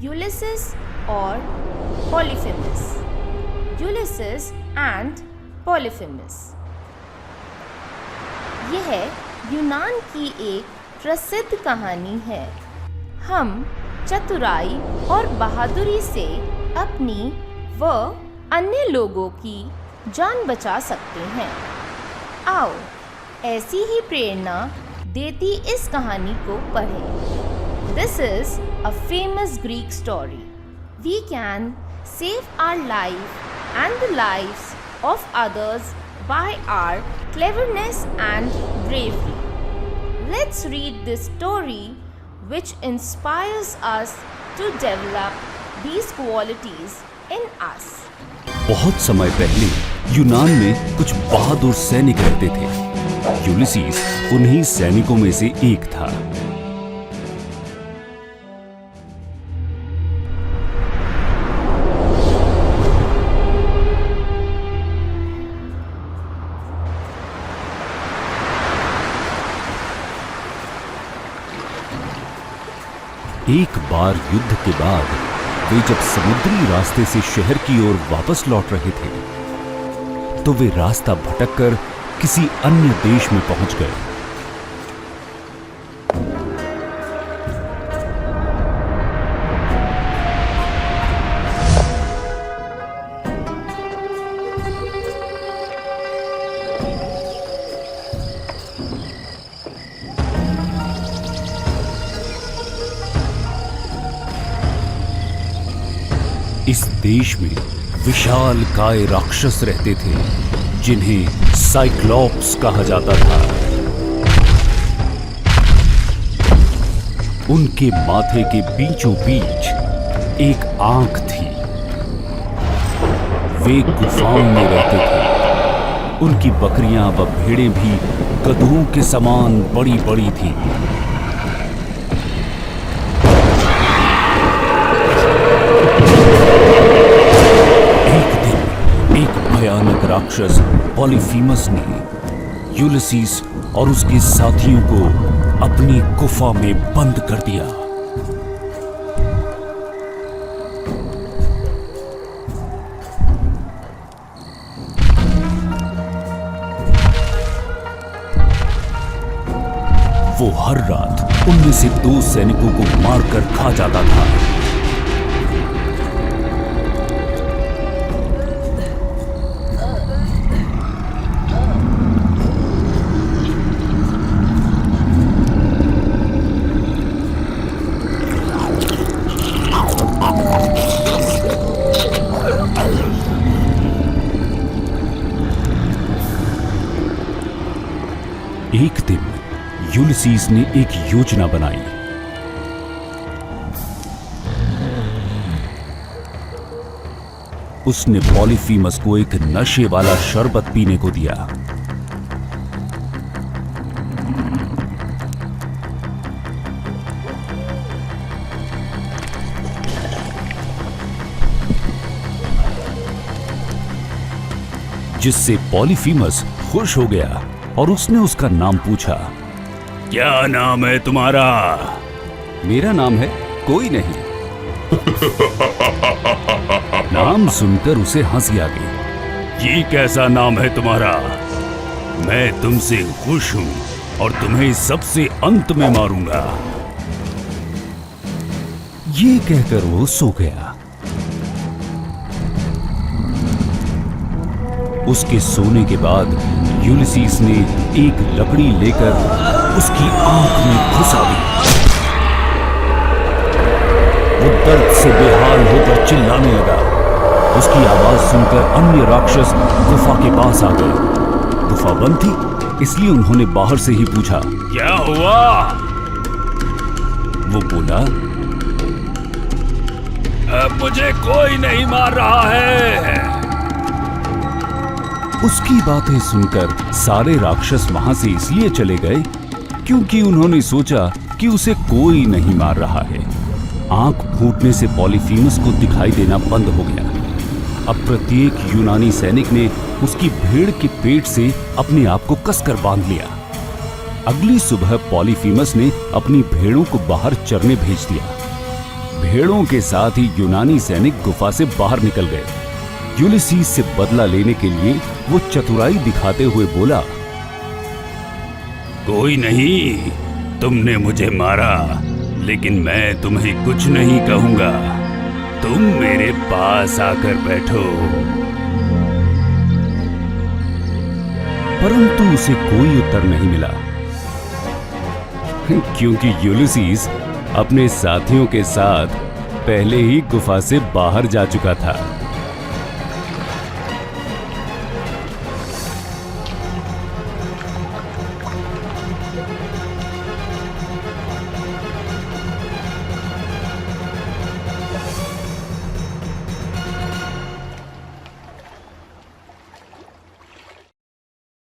Ulysses और Polyphemus. Ulysses and Polyphemus. यह यूनान की एक प्रसिद्ध कहानी है। हम चतुराई और बहादुरी से अपनी व अन्य लोगों की जान बचा सकते हैं। आओ ऐसी ही प्रेरणा देती इस कहानी को पढ़ें। This is a famous Greek story. We can save our life and the lives of others by our cleverness and bravery. Let's read this story which inspires us to develop these qualities in us. बहुत समय पहले यूनान में कुछ बहादुर सैनिक रहते थे। यूलिसीस उन्हीं सैनिकों में से एक था। एक बार युद्ध के बाद वे जब समुद्री रास्ते से शहर की ओर वापस लौट रहे थे तो वे रास्ता भटककर किसी अन्य देश में पहुंच गए। इस देश में विशाल काय राक्षस रहते थे जिन्हें साइक्लॉप्स कहा जाता था। उनके माथे के बीचों बीच एक आंख थी। वे गुफाओं में रहते थे। उनकी बकरियां व भेड़ें भी गधों के समान बड़ी बड़ी थीं। भयानक राक्षस पॉलीफेमस ने यूलिसीस और उसके साथियों को अपनी गुफा में बंद कर दिया। वो हर रात उनमें से 2 सैनिकों को मारकर खा जाता था। एक दिन यूलिसीस ने एक योजना बनाई। उसने पॉलीफेमस को एक नशे वाला शरबत पीने को दिया। जिससे पॉलीफेमस खुश हो गया और उसने उसका नाम पूछा। क्या नाम है तुम्हारा? मेरा नाम है कोई नहीं। नाम सुनकर उसे हंसी आ गई। ये कैसा नाम है तुम्हारा? मैं तुमसे खुश हूं और तुम्हें सबसे अंत में मारूंगा। ये कहकर वो सो गया। उसके सोने के बाद यूलिसीस ने एक लकड़ी लेकर उसकी आंख में घुसा दी। वो दर्द से बेहाल होकर चिल्लाने लगा। उसकी आवाज सुनकर अन्य राक्षस गुफा के पास आ गए। गुफा बंद थी इसलिए उन्होंने बाहर से ही पूछा, क्या हुआ? वो बोला, अब मुझे कोई नहीं मार रहा है। उसकी बातें सुनकर सारे राक्षस वहां से इसलिए चले गए क्योंकि उन्होंने सोचा कि उसे कोई नहीं मार रहा है। आंख फूटने से पॉलीफेमस को दिखाई देना बंद हो गया। अब प्रत्येक यूनानी सैनिक ने उसकी भेड़ के पेट से अपने आप को कसकर बांध लिया। अगली सुबह पॉलीफेमस ने अपनी भेड़ों को बाहर चरने भेज दिया। भेड़ों के साथ ही यूनानी सैनिक गुफा से बाहर निकल गए। यूलिसीज से बदला लेने के लिए वो चतुराई दिखाते हुए बोला, कोई नहीं, तुमने मुझे मारा, लेकिन मैं तुम्हें कुछ नहीं कहूंगा। तुम मेरे पास आकर बैठो। परंतु उसे कोई उत्तर नहीं मिला, क्योंकि यूलिसीज अपने साथियों के साथ पहले ही गुफा से बाहर जा चुका था।